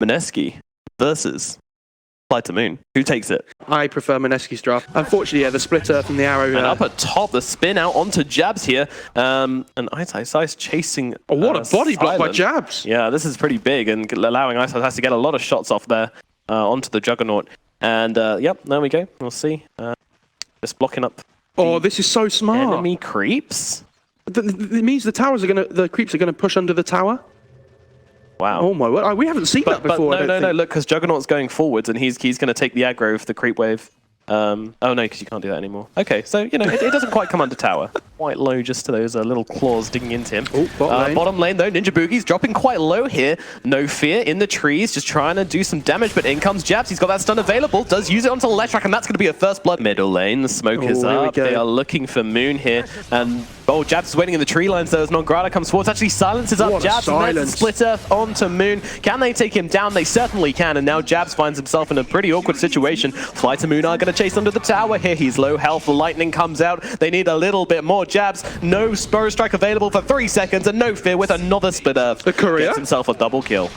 MINESKI versus Fly to Moon. Who takes it? I prefer MINESKI's draft. Unfortunately, yeah, the splitter from the arrow. And up at top, the spin out onto Jabs here. And Ice chasing. Oh, what a body block by Jabs. Yeah, this is pretty big and allowing Ice to get a lot of shots off there onto the Juggernaut. And yep, there we go. We'll see. Just blocking up. Oh, this is so smart. Enemy creeps. It means the creeps are gonna push under the tower. Wow. Oh my word, we haven't seen that before. No, look, because Juggernaut's going forwards and he's going to take the aggro of the creep wave. Oh no, because you can't do that anymore. Okay, so, you know, it doesn't quite come under tower. Quite low just to those little claws digging into him. Oh, bottom lane, though, Ninja Boogie's dropping quite low here. No fear in the trees, just trying to do some damage, but in comes Jabs. He's got that stun available, does use it onto Electrack, and that's going to be a first blood. Middle lane, the smoke is up. They are looking for Moon here, and Jabs is waiting in the tree lines, though, as Nongrata comes forward. Actually silences up Jabs, and then split earth onto Moon. Can they take him down? They certainly can, and now Jabs finds himself in a pretty awkward situation. Fly to Moon are going to chase under the tower here. He's low health. The lightning comes out. They need a little bit more. Jabs, no Spur Strike available for 3 seconds, and no fear with another split earth. The courier gets himself a double kill.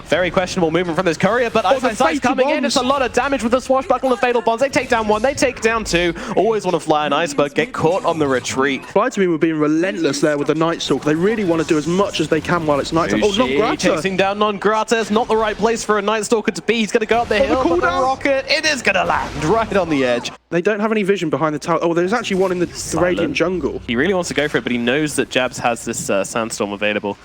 Very questionable movement from this courier, but Ice coming in. It's a lot of damage with the swashbuckle and fatal bonds. They take down 1, they take down 2. Always want to fly an iceberg, get caught on the retreat. Fly to Me were being relentless there with the Night Stalk. They really want to do as much as they can while it's night time. Oh, Nongrata chasing down Nongrata. It's not the right place for a Night Stalker to be. He's going to go up the hill, but the rocket, it is going to land right on the edge. They don't have any vision behind the tower. Oh, there's actually one in the Radiant jungle. He really wants to go for it, but he knows that Jabs has this Sandstorm available.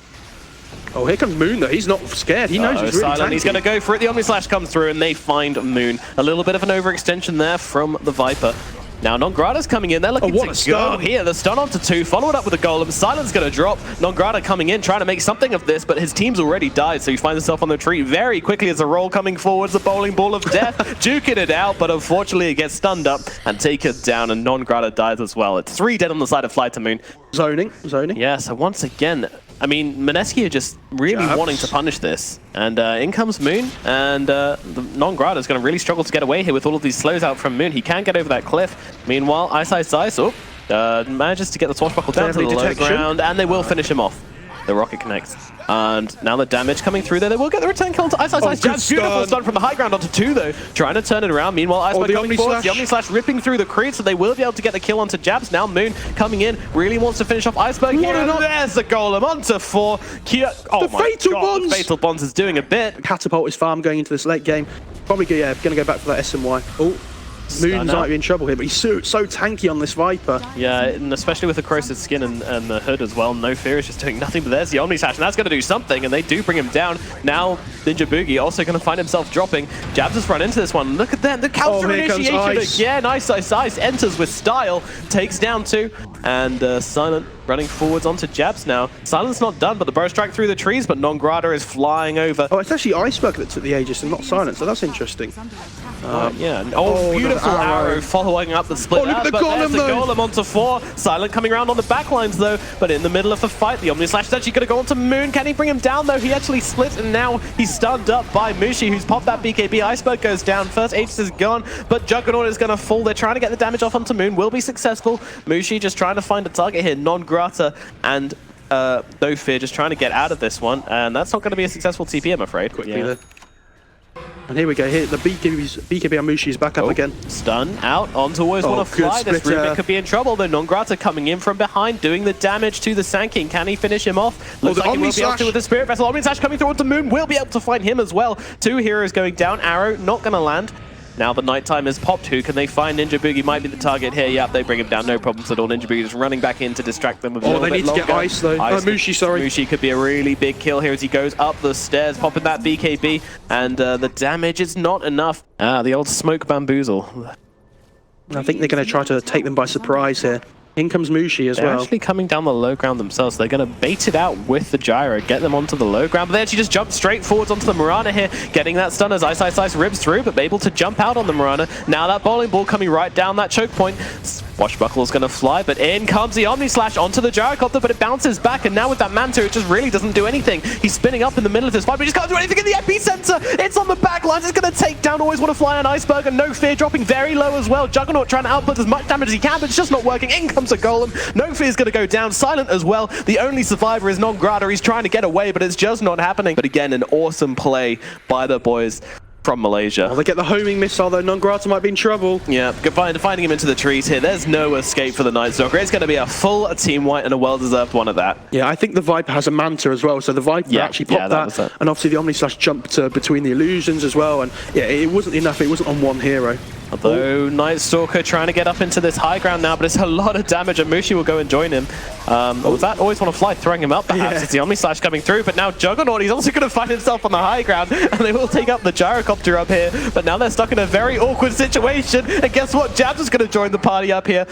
Oh, here comes Moon, though. He's not scared. He knows he's really tanky. He's going to go for it. The Omni Slash comes through, and they find Moon. A little bit of an overextension there from the Viper. Now, Nongrata's coming in. They're looking to go here. The stun onto 2, followed up with a golem. Silence going to drop. Nongrata coming in, trying to make something of this, but his team's already died, so he finds himself on the retreat very quickly as a roll coming forwards. The bowling ball of death, duking it out, but unfortunately it gets stunned up and taken down, and Nongrata dies as well. It's 3 dead on the side of Fly to Moon. Zoning. Yeah, so once again, I mean, MINESKI are just really wanting to punish this. And in comes Moon, and the Nongrata is going to really struggle to get away here with all of these slows out from Moon. He can get over that cliff. Meanwhile, Ice manages to get the swashbuckle down to the low ground, and they will finish him off. The rocket connects. And now the damage coming through there. They will get the return kill onto Ice. Jabs, beautiful stun from the high ground onto 2, though. Trying to turn it around. Meanwhile, Ice coming forward. The Omni Slash ripping through the creep, so they will be able to get the kill onto Jabs. Now Moon coming in. Really wants to finish off Iceberg here. And there's the golem onto 4. Oh my god, the Fatal Bonds is doing a bit. Catapult his farm going into this late game. Probably going to go back for that SMY. Oh. Moon might be in trouble here, but he's so tanky on this Viper. Yeah, and especially with the corrosive skin and the hood as well. No fear is just doing nothing, but there's the Omni Slash, and that's going to do something, and they do bring him down. Now, Ninja Boogie also going to find himself dropping. Jabs has run into this one. Look at them, the counter initiation again. Ice enters with style, takes down 2, and Silent running forwards onto Jabs now. Silent's not done, but the burst strike through the trees, but Nongrata is flying over. Oh, it's actually Iceberg that took the Aegis and not Silent, so that's interesting. Yeah. Oh, beautiful arrow following up the split. Look at the golem, there's the golem onto 4. Silent coming around on the backlines, though, but in the middle of the fight, the Omni Slash is actually going to go onto Moon. Can he bring him down, though? He actually split, and now he's stunned up by Mushi, who's popped that BKB. Iceberg goes down. First Aegis is gone, but Juggernaut is going to fall. They're trying to get the damage off onto Moon. Will be successful. Mushi just trying to find a target here. Nongrata and No Fear just trying to get out of this one, and that's not going to be a successful TP, I'm afraid. Quickly. And here we go. Here the BKB on Mushi is back up again. Stun out onto Always Want to Fly. This Rubik could be in trouble. The Nongrata coming in from behind, doing the damage to the Sand King. Can he finish him off? Looks like he will be able to with the Spirit Vessel. Omni Slash coming through onto Moon. Will be able to find him as well. 2 heroes going down. Arrow not going to land. Now the nighttime is popped. Who can they find? Ninja Boogie might be the target here. Yep, they bring him down. No problems at all. Ninja Boogie just running back in to distract them. Oh, they need to get Ice, though. Mushi, sorry. Mushi could be a really big kill here as he goes up the stairs, popping that BKB, and the damage is not enough. The old smoke bamboozle. I think they're going to try to take them by surprise here. In comes Mushi as well. They're actually coming down the low ground themselves. They're going to bait it out with the gyro, get them onto the low ground. But they actually just jump straight forwards onto the Mirana here, getting that stun as Ice ribs through, but able to jump out on the Mirana. Now that bowling ball coming right down that choke point. Washbuckle's going to fly, but in comes the Omni Slash onto the Gyrocopter, but it bounces back, and now with that Manta, it just really doesn't do anything. He's spinning up in the middle of this fight, but he just can't do anything in the epicenter. It's on the back lines. It's going to take down Always Want to Fly on Iceberg, and No Fear dropping very low as well. Juggernaut trying to output as much damage as he can, but it's just not working. In comes a Golem. No Fear's going to go down. Silent as well. The only survivor is Non-Grata. He's trying to get away, but it's just not happening. But again, an awesome play by the boys from Malaysia. Well, they get the homing missile though. Non-Grata might be in trouble. Yeah, finding him into the trees here. There's no escape for the Night Stalker. It's going to be a full team wipe and a well-deserved one at that. Yeah, I think the Viper has a Manta as well, so the Viper actually popped that. And obviously the Omni Slash jumped between the illusions as well, and yeah, it wasn't enough. It wasn't on one hero. Although Night Stalker trying to get up into this high ground now, but it's a lot of damage, and Mushi will go and join him. Was that Always Want to Fly throwing him up? Perhaps it's the Omni Slash coming through, but now Juggernaut, he's also going to find himself on the high ground, and they will take up the Gyrocopter up here, but now they're stuck in a very awkward situation, and guess what? Jabs is going to join the party up here,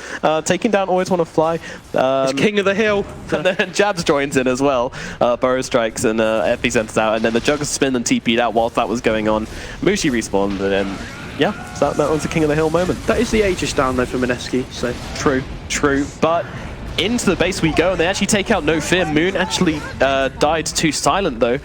taking down Always Want to Fly. It's King of the Hill. And then Jabs joins in as well. Burrow strikes and Epicenter's out, and then the Jugger spin and TP'd out whilst that was going on. Mushi respawned, and then yeah, so that was the King of the Hill moment. That is the Aegis down though for MINESKI, so. True, but into the base we go, and they actually take out No Fear. Moon actually died to Silent though.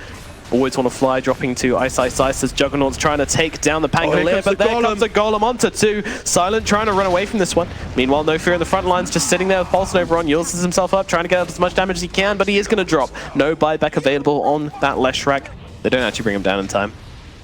Always Want to Fly dropping to Ice as Juggernaut's trying to take down the Pangolier, but there comes a Golem onto two. Silent trying to run away from this one. Meanwhile, No Fear in the front lines just sitting there with Pulse Nova on, uses himself up, trying to get up as much damage as he can, but he is going to drop. No buyback available on that Leshrac. They don't actually bring him down in time.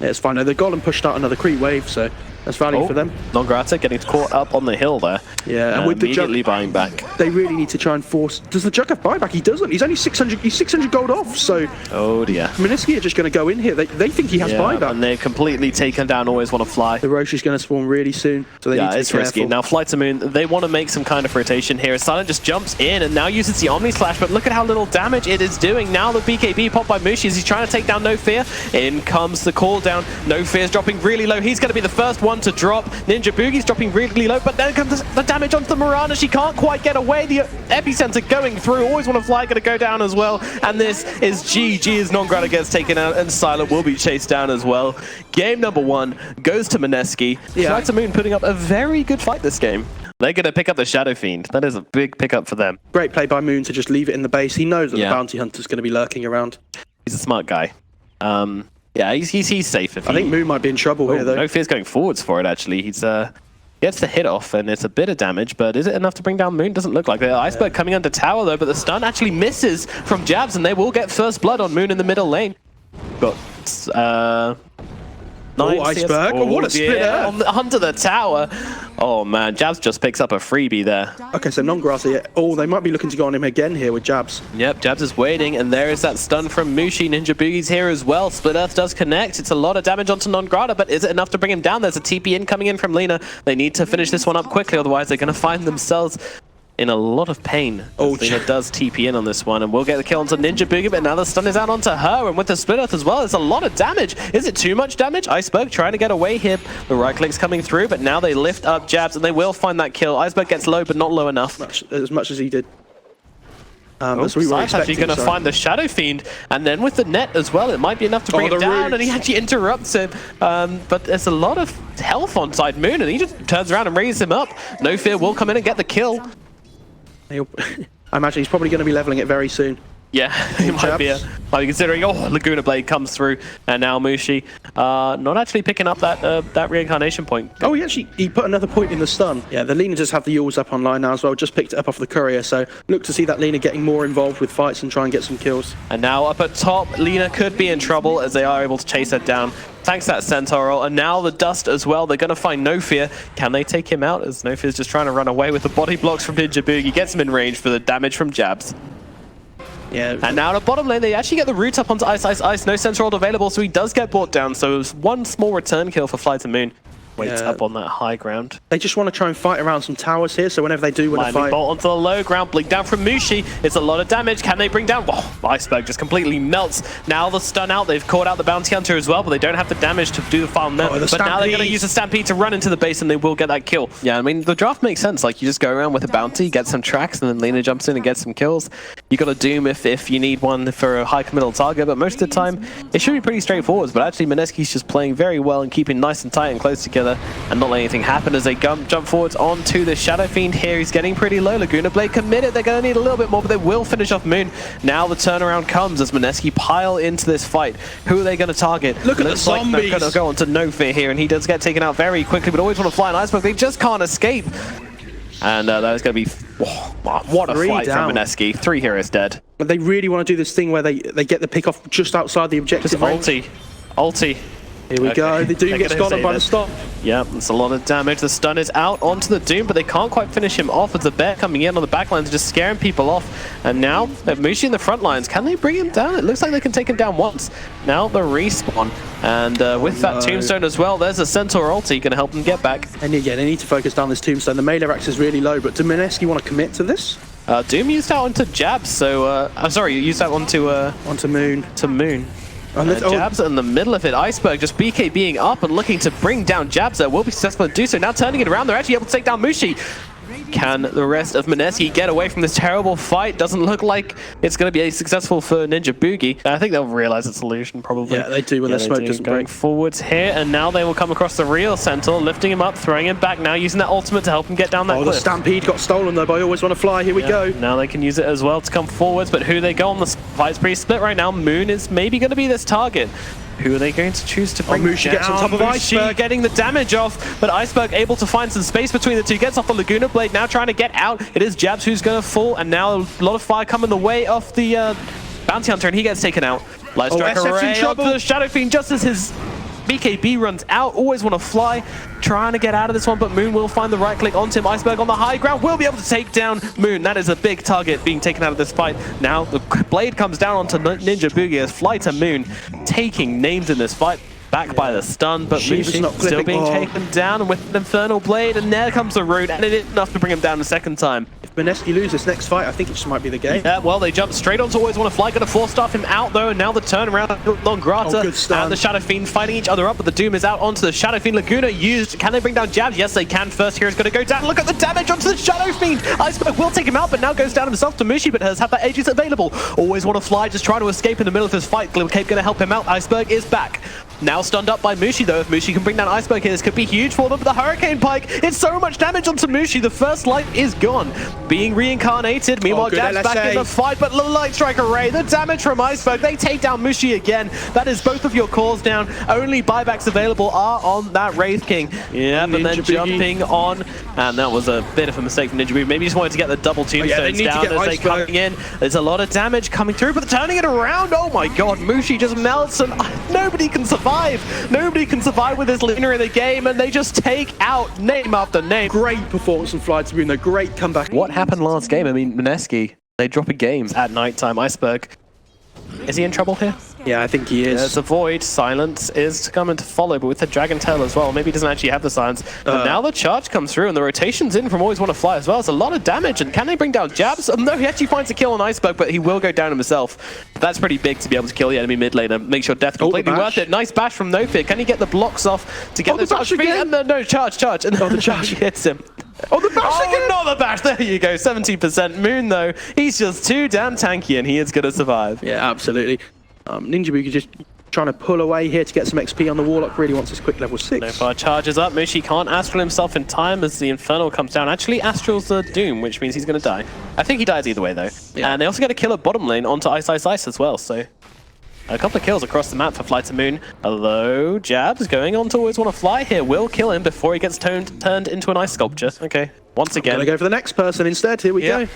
Yeah, it's fine. The Golem pushed out another creep wave, so that's value for them. Non-Grata getting caught up on the hill there. Yeah, and with the immediately buying back. They really need to try and force. Does the Jug have buyback? He doesn't. He's only 600. He's 600 gold off. So. Oh dear. MINESKI are just going to go in here. They think he has buyback. And they're completely taken down. Always Want to Fly. The Roche is going to spawn really soon. So they need to be it's risky. careful. Now Flight to Moon. They want to make some kind of rotation here. Silent just jumps in and now uses the Omni Slash. But look at how little damage it is doing. Now the BKB popped by Mushi as he's trying to take down No Fear. In comes the call down. No Fear's dropping really low. He's going to be the first one to drop. Ninja Boogie's dropping really low, but then comes the damage onto the Mirana. She can't quite get away. The Epicenter going through. Always Want to Fly going to go down as well. And this is GG as Non-Grata gets taken out, and Silent will be chased down as well. Game number 1 goes to MINESKI. Flight to Moon putting up a very good fight this game. They're going to pick up the Shadow Fiend. That is a big pickup for them. Great play by Moon to just leave it in the base. He knows that the Bounty Hunter's going to be lurking around. He's a smart guy. Yeah, he's safe. I think Moon might be in trouble here, though. No Fear's going forwards for it, actually. He's gets the hit off, and it's a bit of damage, but is it enough to bring down Moon? Doesn't look like it. Iceberg coming under tower, though, but the stun actually misses from Jabs, and they will get first blood on Moon in the middle lane. Got Iceberg. Oh, what a split under the tower. Oh, man. Jabs just picks up a freebie there. Okay, so Non-Grata. Oh, they might be looking to go on him again here with Jabs. Yep, Jabs is waiting, and there is that stun from Mushi. Ninja Boogie's here as well. Split Earth does connect. It's a lot of damage onto Non-Grata, but is it enough to bring him down? There's a TP in coming in from Lina. They need to finish this one up quickly, otherwise they're going to find themselves in a lot of pain. Lina does TP in on this one, and we'll get the kill onto Ninja Boogie, but now the stun is out onto her, and with the Split Earth as well, it's a lot of damage. Is it too much damage? Iceberg trying to get away here. The right click's coming through, but now they lift up Jabs, and they will find that kill. Iceberg gets low, but not low enough. As much as he did. That's actually going to find the Shadow Fiend, and then with the net as well, it might be enough to bring him down, and he actually interrupts him. But there's a lot of health on side Moon, and he just turns around and raises him up. No Fear will come in and get the kill. I imagine he's probably going to be leveling it very soon. Yeah, he might be considering. Oh, Laguna Blade comes through, and now Mushi not actually picking up that reincarnation point. Oh, he put another point in the stun. Yeah, the Lina just have the Yules up online now as well. Just picked it up off the courier, so look to see that Lina getting more involved with fights and try and get some kills. And now up at top, Lina could be in trouble as they are able to chase her down. Thanks to that Centaur roll, and now the Dust as well. They're going to find No Fear. Can they take him out? As No Fear's just trying to run away with the body blocks from Ninja Boogie. Gets him in range for the damage from Jabs. Yeah. And now at bottom lane, they actually get the root up onto Ice. No Centaur roll available, so he does get brought down. So it was one small return kill for Fly to Moon. Waits up on that high ground. They just want to try and fight around some towers here, so whenever they do want to fight... bolt onto the low ground, blink down from Mushi. It's a lot of damage. Can they bring down... Oh, Iceberg just completely melts. Now the stun out. They've caught out the Bounty Hunter as well, but they don't have the damage to do the farm there. But now they're going to use a Stampede to run into the base, and they will get that kill. Yeah, I mean, the draft makes sense. Like, you just go around with a Bounty, get some tracks, and then Lina jumps in and gets some kills. You got a Doom if you need one for a high committal target, but most of the time, it should be pretty straightforward. But actually, MINESKI's just playing very well and keeping nice and tight and close together. other and not let anything happen as they jump forwards onto the Shadow Fiend here. He's getting pretty low. Laguna Blade committed. They're going to need a little bit more, but they will finish off Moon. Now the turnaround comes as MINESKI pile into this fight. Who are they going to target? Look at the zombies. They're going to go on to No Fear here, and he does get taken out very quickly, but always want to fly an Iceberg. They just can't escape. And that is going to be... what a fight from MINESKI. 3 heroes dead. But they really want to do this thing where they get the pick off just outside the objective. Just ulti. Here we go. The Doom gets gone by the stop. Yeah, it's a lot of damage. The stun is out onto the Doom, but they can't quite finish him off as the bear coming in on the back lines, just scaring people off. And now, Mushi in the front lines. Can they bring him down? It looks like they can take him down once. Now the respawn. And with that Tombstone as well, there's a Centaur ulti going to help them get back. And yeah, they need to focus down this Tombstone. The melee rax is really low, but do MINESKI want to commit to this? Doom used out onto Jabs, so... I'm sorry, you used out onto... onto Moon. To Moon. Jabs in the middle of it. Iceberg just BK being up and looking to bring down Jabs. There will be successful to do so. Now turning it around, they're actually able to take down Mushi. Can the rest of MINESKI get away from this terrible fight? Doesn't look like it's going to be successful for Ninja Boogie. I think they'll realize its illusion, probably. Yeah, they do when their smoke doesn't break. Going forwards here, and now they will come across the real Centaur, lifting him up, throwing him back now, using that ultimate to help him get down that cliff. The Stampede got stolen though by Always Want to Fly. Here we go. Now they can use it as well to come forwards, but who they go on, the fight's pretty split right now. Moon is maybe going to be this target. Who are they going to choose to bring Mushi down? gets on top of Iceberg. Getting the damage off, but Iceberg able to find some space between the two. Gets off the Laguna Blade, now trying to get out. It is Jabs who's going to fall, and now a lot of fire coming the way off the Bounty Hunter, and he gets taken out. Light Strike Array onto the Shadow Fiend just as his BKB runs out. Always Want to Fly, trying to get out of this one, but Moon will find the right click onto him. Iceberg on the high ground will be able to take down Moon. That is a big target being taken out of this fight. Now the blade comes down onto Ninja Boogie as Fly to Moon taking names in this fight. Back by the stun, but Mushi still being taken down with an Infernal Blade, and there comes the root, and it is enough to bring him down a second time. If MINESKI loses this next fight, I think it just might be the game. Yeah, well, they jump straight onto Always Want to Fly, going to force-staff him out, though, and now the turnaround, Longrata and the Shadow Fiend fighting each other up, but the Doom is out onto the Shadow Fiend. Laguna used. Can they bring down Jabs? Yes, they can. First hero's going to go down. Look at the damage onto the Shadow Fiend. Iceberg will take him out, but now goes down himself to Mushi, but has had that Aegis available. Always Want to Fly, just trying to escape in the middle of this fight. Cape going to help him out. Iceberg is back. Now stunned up by Mushi, though. If Mushi can bring down Iceberg here, this could be huge for them. But the Hurricane Pike, it's so much damage onto Mushi. The first life is gone, being reincarnated. Meanwhile, Jabs back in the fight, but the Light Strike Array, the damage from Iceberg, they take down Mushi again. That is both of your cores down. Only buybacks available are on that Wraith King. Yeah, but then jumping on, and that was a bit of a mistake from Ninja Boogie. Maybe just wanted to get the double tombstones down as they coming in. There's a lot of damage coming through, but turning it around, oh my god, Mushi just melts, and nobody can survive. Nobody can survive with this Luna in the game, and they just take out name after name. Great performance from Fly to Moon, though. Great comeback. What happened last game? I mean, MINESKI, they drop a game at nighttime. Iceberg, is he in trouble here? Yeah, I think he is. There's a Void. Silence is to come in to follow, but with the Dragon Tail as well. Maybe he doesn't actually have the silence. But now the charge comes through, and the rotation's in from Always Want to Fly as well. It's a lot of damage, and can they bring down Jabs? No, he actually finds a kill on Iceberg, but he will go down himself. That's pretty big to be able to kill the enemy mid lane and make sure death completely worth it. Nice bash from No Fear. Can he get the blocks off to get the charge? No, charge. And the charge hits him. Oh, the bash again! Not the bash. There you go. 17% Moon, though. He's just too damn tanky, and he is going to survive. Yeah, absolutely. Ninja Boogie just trying to pull away here to get some XP on the Warlock. Really wants his quick level 6. No fire charges up. Mushi can't astral himself in time as the Infernal comes down. Actually, astrals the Doom, which means he's going to die. I think he dies either way, though. Yeah. And they also get a kill at bottom lane onto Ice as well, so... A couple of kills across the map for Fly to Moon. Hello, Jabs going on to Always Want to Fly here. Will kill him before he gets turned into an ice sculpture. Okay, once again. Gonna go for the next person instead. Here we go.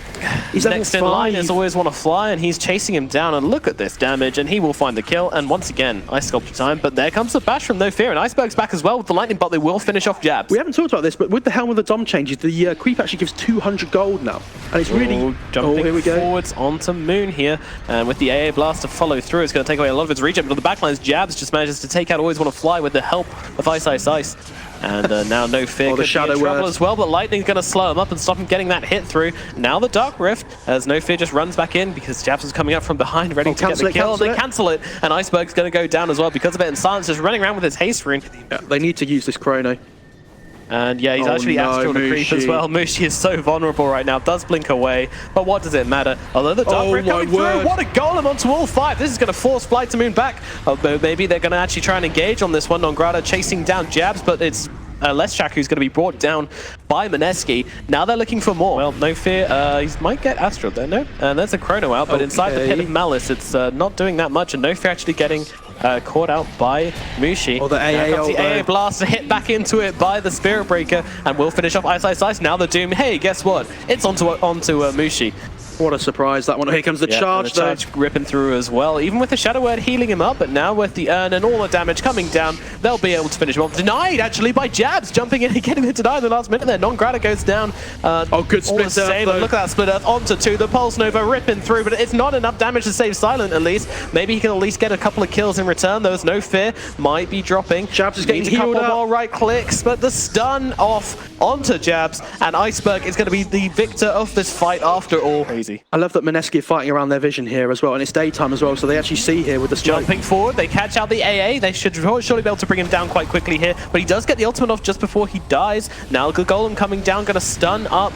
He's next in line is Always Want to Fly, and he's chasing him down. And look at this damage, and he will find the kill. And once again, ice sculpture time. But there comes the bash from No Fear, and Iceberg's back as well with the lightning bolt. They will finish off Jabs. We haven't talked about this, but with the Helm of the Dom changes, the creep actually gives 200 gold now, and it's really jumping here we go. Forwards onto Moon here, and with the AA blast to follow through, it's going to take away a lot of its regen. But on the backlines, Jabs just manages to take out Always Want to Fly with the help of Ice. And now No Fear could be in trouble as well, but Lightning's going to slow him up and stop him getting that hit through. Now the Dark Rift, as No Fear just runs back in because Jabs was coming up from behind ready to get the kill. They cancel it, and Iceberg's going to go down as well because of it, and Silence just running around with his haste rune. Yeah, they need to use this Chrono. And yeah, he's actually astral to creep as well. Mushi is so vulnerable right now, does blink away, but what does it matter? Although the Dark Rift coming through, what a golem onto all 5. This is going to force Fly to Moon back. Although maybe they're going to actually try and engage on this one. Nongrata chasing down Jabs, but it's Leszczak, who's going to be brought down by MINESKI. Now they're looking for more. Well, no fear. He might get Astral there, no? And there's a Chrono out, but inside the Pit of Malice, it's not doing that much, and no fear actually getting caught out by Mushi. Oh, the AA, the AA blast hit back into it by the Spirit Breaker, and we'll finish off Ice Ice Ice. Now the Doom. Hey, guess what? It's onto Mushi. What a surprise that one. Here comes the charge, the charge ripping through as well. Even with the Shadow Word healing him up, but now with the Urn and all the damage coming down, they'll be able to finish him off. Denied, actually, by Jabs, jumping in and getting the deny in the last minute there. Non-Grata goes down. Good split save. Look at that split earth onto 2. The Pulse Nova ripping through, but it's not enough damage to save Silent, at least. Maybe he can at least get a couple of kills in return. There's no fear. Might be dropping. Jabs is getting a couple up. more right clicks, but the stun off onto Jabs, and Iceberg is going to be the victor of this fight after all. Crazy. I love that MINESKI are fighting around their vision here as well, and it's daytime as well, so they actually see here with the smoke. Jumping forward, they catch out the AA. They should surely be able to bring him down quite quickly here, but he does get the ultimate off just before he dies. Now the Golem coming down, going to stun up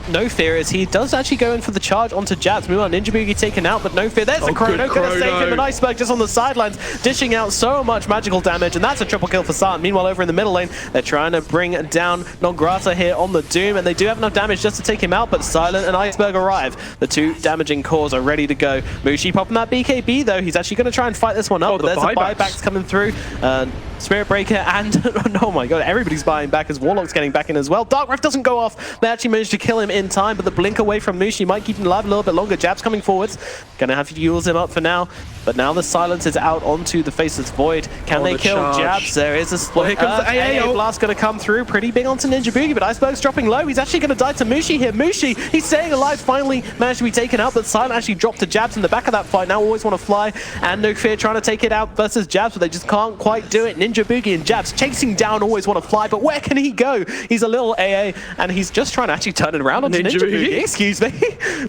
No Fear, as he does actually go in for the charge onto Jabs. Meanwhile, Ninja Boogie taken out, but No Fear. There's the Chrono, gonna save him, and Iceberg just on the sidelines, dishing out so much magical damage, and that's a triple kill for Silent. Meanwhile, over in the middle lane, they're trying to bring down Non-Grata here on the Doom, and they do have enough damage just to take him out, but Silent and Iceberg arrive. The two damaging cores are ready to go. Mushi popping that BKB, though. He's actually going to try and fight this one up, but there's the buybacks coming through. Spirit Breaker and, oh my god, everybody's buying back as Warlock's getting back in as well. Dark Rift doesn't go off. They actually managed to kill him in time, but the blink away from Mushi might keep him alive a little bit longer. Jabs coming forwards. Gonna have to use him up for now. But now the silence is out onto the Faceless Void. Can they kill Jabs? There is a split. Well, here comes the AA blast gonna come through. Pretty big onto Ninja Boogie, but Iceberg's dropping low. He's actually gonna die to Mushi here. Mushi, he's staying alive, finally managed to be taken out, but Silent actually dropped to Jabs in the back of that fight. Now Always Want to Fly and No Fear trying to take it out versus Jabs, but they just can't quite do it. Ninja Boogie and Jabs chasing down Always Want to Fly, but where can he go? He's a little AA, and he's just trying to actually turn it around onto Ninja Boogie. Excuse me.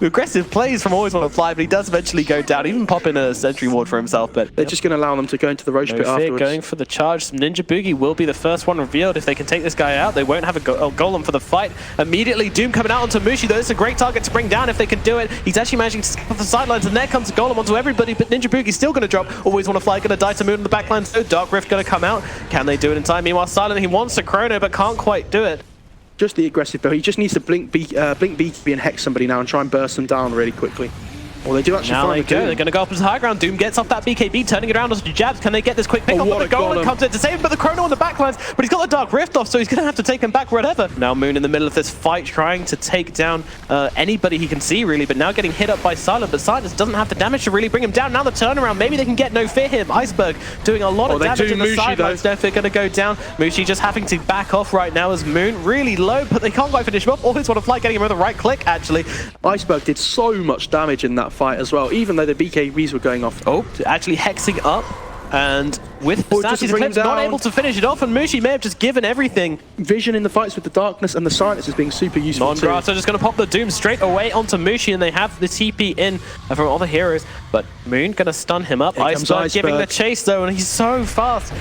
Aggressive plays from Always Want to Fly, but he does eventually go down, even pop in a sentry ward for himself. But they're just going to allow them to go into the Roche pit afterwards. Going for the charge. Ninja Boogie will be the first one revealed. If they can take this guy out, they won't have a golem for the fight. Immediately, Doom coming out onto Mushi, though. It's a great target to bring down if they can do it. He's actually managing to skip off the sidelines, and there comes a golem onto everybody, but Ninja Boogie's still going to drop. Always Want to Fly, going to die to Moon in the backline, so Dark Rift going to come out. Can they do it in time? Meanwhile, Silent, he wants a Chrono, but can't quite do it. Just the aggressive build. He just needs to blink BKB and hex somebody now and try and burst them down really quickly. Well, they do actually find the Doom. They're going to go up to the high ground. Doom gets off that BKB, turning it around onto Jabs. Can they get this quick pick off? But the Golem comes in to save him, but the Chrono on the backlines. But he's got the Dark Rift off, so he's going to have to take him back wherever. Now Moon in the middle of this fight, trying to take down anybody he can see, really, but now getting hit up by Silent. But Silent doesn't have the damage to really bring him down. Now the turnaround, maybe they can get No Fear here. Iceberg doing a lot of damage in the sidelines. No Fear going to go down. Mushi just having to back off right now as Moon really low, but they can't quite finish him up. Always Want to Fly getting him with a right click, actually. Iceberg did so much damage in that fight as well, even though the BKBs were going off. Oh, actually hexing up, and with the stats, he's not able to finish it off, and Mushi may have just given everything. Vision in the fights with the darkness and the silence is being super useful. Non-Grata just going to pop the Doom straight away onto Mushi, and they have the TP in from other heroes, but Moon going to stun him up. Iceberg giving the chase, though, and he's so fast.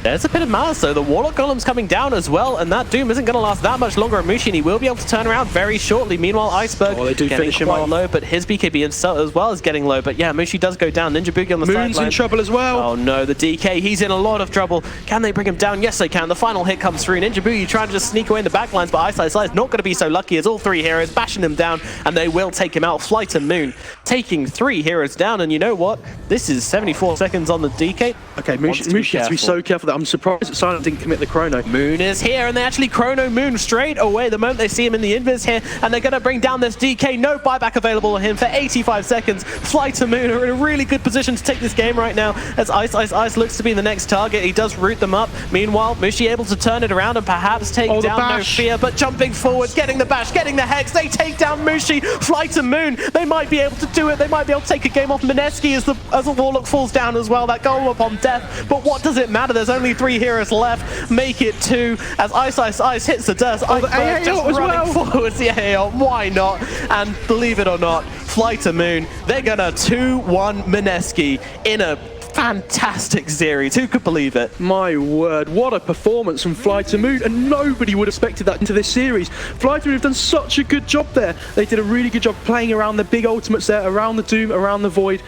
There's a bit of malice, though. The Warlock Golem's coming down as well, and that Doom isn't going to last that much longer on Mushi, and he will be able to turn around very shortly. Meanwhile, Iceberg they do finish him off. Low, but his BKB as well is getting low. But yeah, Mushi does go down. Ninja Boogie on the sideline. Moon's in trouble as well. Oh no, the DK, he's in a lot of trouble. Can they bring him down? Yes, they can. The final hit comes through. Ninja Boogie trying to just sneak away in the backlines, but Ice Ice Ice not going to be so lucky as all three heroes bashing him down, and they will take him out. Flight and Moon taking 3 heroes down, and you know what? This is 74 seconds on the DK. Okay, Mushi has to be so careful that I'm surprised that Silent didn't commit the Chrono. Moon is here, and they actually Chrono Moon straight away the moment they see him in the invis here, and they're going to bring down this DK. No buyback available on him for 85 seconds. Flight to Moon are in a really good position to take this game right now, as Ice Ice Ice looks to be the next target. He does root them up. Meanwhile, Mushi able to turn it around and perhaps take down No Fear, but jumping forward, getting the bash, getting the hex. They take down Mushi. Flight to Moon, they might be able to do it. They might be able to take a game off MINESKI as the Warlock falls down as well. That goal upon death, but what does it matter? There's only 3 heroes left. Make it 2 as Ice Ice Ice hits the dust. Iceberg just running forwards. Yeah, why not? And believe it or not, Fly to Moon, they're gonna 2-1 MINESKI in a fantastic series. Who could believe it? My word, what a performance from Fly to Moon, and nobody would have expected that into this series. Fly to Moon have done such a good job there. They did a really good job playing around the big ultimates there, around the Doom, around the Void.